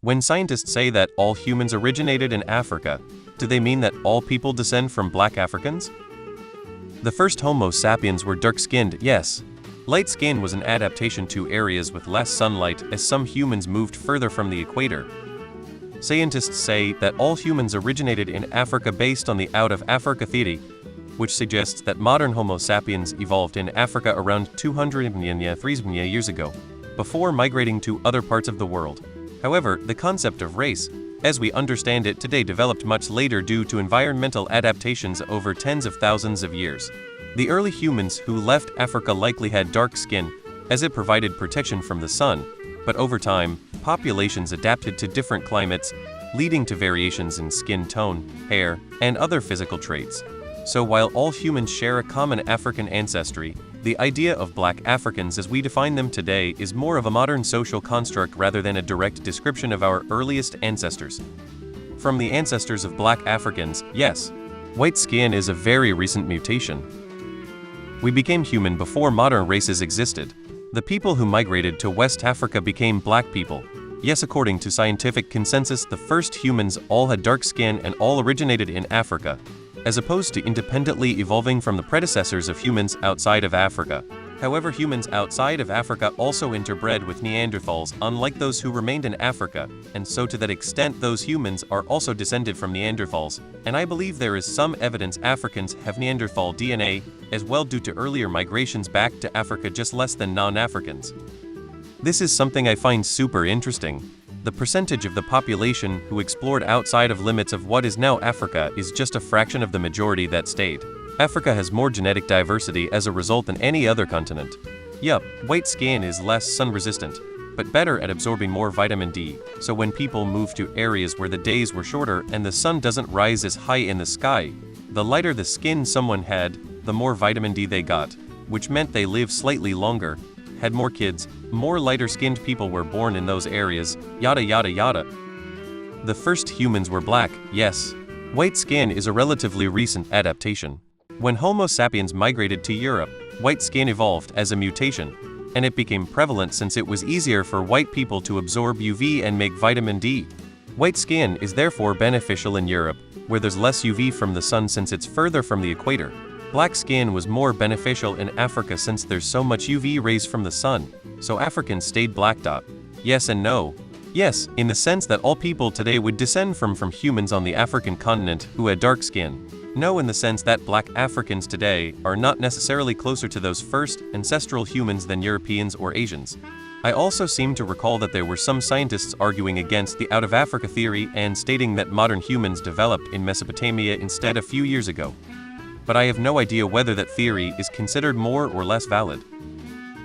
When scientists say that all humans originated in Africa, do they mean that all people descend from black Africans? The first Homo sapiens were dark-skinned, yes. Light skin was an adaptation to areas with less sunlight as some humans moved further from the equator. Scientists say that all humans originated in Africa based on the out of Africa theory, which suggests that modern Homo sapiens evolved in Africa around 200 million years ago, before migrating to other parts of the world. However, the concept of race, as we understand it today, developed much later due to environmental adaptations over tens of thousands of years. The early humans who left Africa likely had dark skin, as it provided protection from the sun, but over time, populations adapted to different climates, leading to variations in skin tone, hair, and other physical traits. So while all humans share a common African ancestry, the idea of black Africans as we define them today is more of a modern social construct rather than a direct description of our earliest ancestors. From the ancestors of black Africans, yes, white skin is a very recent mutation. We became human before modern races existed. The people who migrated to West Africa became black people. Yes, according to scientific consensus, the first humans all had dark skin and all originated in Africa, as opposed to independently evolving from the predecessors of humans outside of Africa. However, humans outside of Africa also interbred with Neanderthals, unlike those who remained in Africa, and so to that extent those humans are also descended from Neanderthals, and I believe there is some evidence Africans have Neanderthal DNA as well due to earlier migrations back to Africa just less than non-Africans. This is something I find super interesting. The percentage of the population who explored outside of limits of what is now Africa is just a fraction of the majority that stayed. Africa has more genetic diversity as a result than any other continent. Yup, white skin is less sun-resistant, but better at absorbing more vitamin D, so when people move to areas where the days were shorter and the sun doesn't rise as high in the sky, the lighter the skin someone had, the more vitamin D they got, which meant they lived slightly longer, had more kids, more lighter-skinned people were born in those areas, yada yada yada. The first humans were black, yes. White skin is a relatively recent adaptation. When Homo sapiens migrated to Europe, white skin evolved as a mutation, and it became prevalent since it was easier for white people to absorb UV and make vitamin D. White skin is therefore beneficial in Europe, where there's less UV from the sun since it's further from the equator. Black skin was more beneficial in Africa since there's so much UV rays from the sun, so Africans stayed black. Yes and no. Yes, in the sense that all people today would descend from humans on the African continent who had dark skin. No, in the sense that black Africans today are not necessarily closer to those first ancestral humans than Europeans or Asians. I also seem to recall that there were some scientists arguing against the out of Africa theory and stating that modern humans developed in Mesopotamia instead a few years ago. But I have no idea whether that theory is considered more or less valid.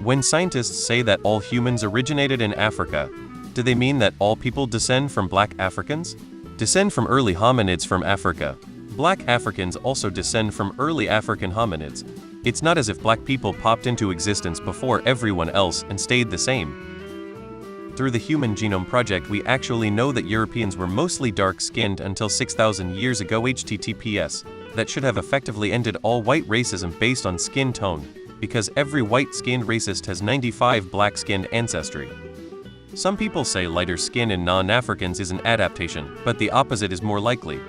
When scientists say that all humans originated in Africa, do they mean that all people descend from black Africans? Descend from early hominids from Africa. Black Africans also descend from early African hominids. It's not as if black people popped into existence before everyone else and stayed the same. Through the Human Genome Project, we actually know that Europeans were mostly dark-skinned until 6,000 years ago. HTTPS. That should have effectively ended all white racism based on skin tone, because every white-skinned racist has 95 black-skinned ancestry. Some people say lighter skin in non-Africans is an adaptation, but the opposite is more likely.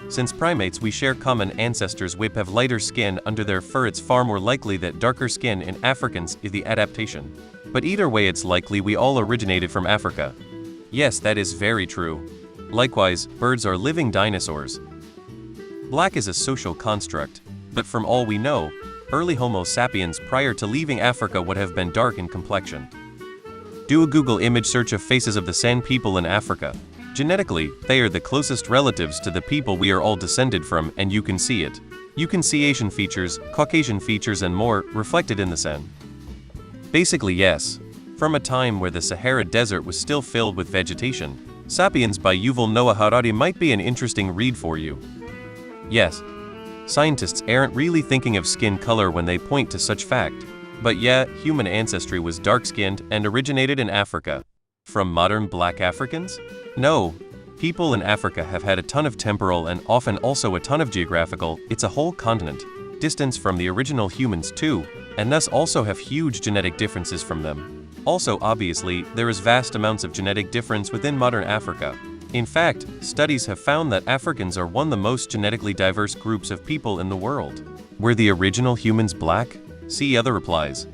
Since primates we share common ancestors which have lighter skin under their fur, it's far more likely that darker skin in Africans is the adaptation. But either way, it's likely we all originated from Africa. Yes, that is very true. Likewise, birds are living dinosaurs. Black is a social construct, but from all we know, early Homo sapiens prior to leaving Africa would have been dark in complexion. Do a Google image search of faces of the San people in Africa. Genetically, they are the closest relatives to the people we are all descended from, and you can see it. You can see Asian features, Caucasian features and more reflected in the San. Basically yes. From a time where the Sahara Desert was still filled with vegetation, Sapiens by Yuval Noah Harari might be an interesting read for you. Yes, scientists aren't really thinking of skin color when they point to such fact. But yeah, human ancestry was dark-skinned and originated in Africa. From modern black Africans? No. People in Africa have had a ton of temporal and often also a ton of geographical, it's a whole continent, distance from the original humans too, and thus also have huge genetic differences from them. Also, obviously, there is vast amounts of genetic difference within modern Africa. In fact, studies have found that Africans are one of the most genetically diverse groups of people in the world. Were the original humans black? See other replies.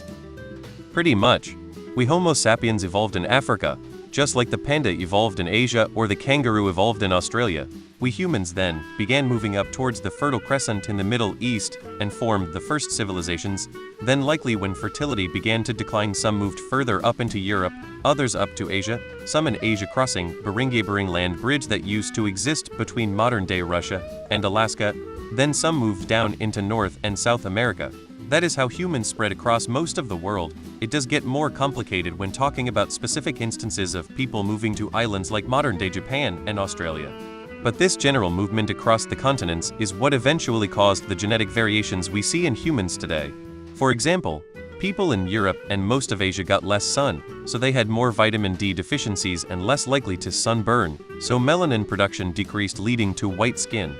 Pretty much. We Homo sapiens evolved in Africa, just like the panda evolved in Asia or the kangaroo evolved in Australia. We humans then began moving up towards the Fertile Crescent in the Middle East and formed the first civilizations. Then likely when fertility began to decline, some moved further up into Europe, others up to Asia, some in Asia crossing Bering land bridge that used to exist between modern-day Russia and Alaska. Then some moved down into North and South America. That is how humans spread across most of the world. It does get more complicated when talking about specific instances of people moving to islands like modern-day Japan and Australia. But this general movement across the continents is what eventually caused the genetic variations we see in humans today. For example, people in Europe and most of Asia got less sun, so they had more vitamin D deficiencies and less likely to sunburn, so melanin production decreased, leading to white skin.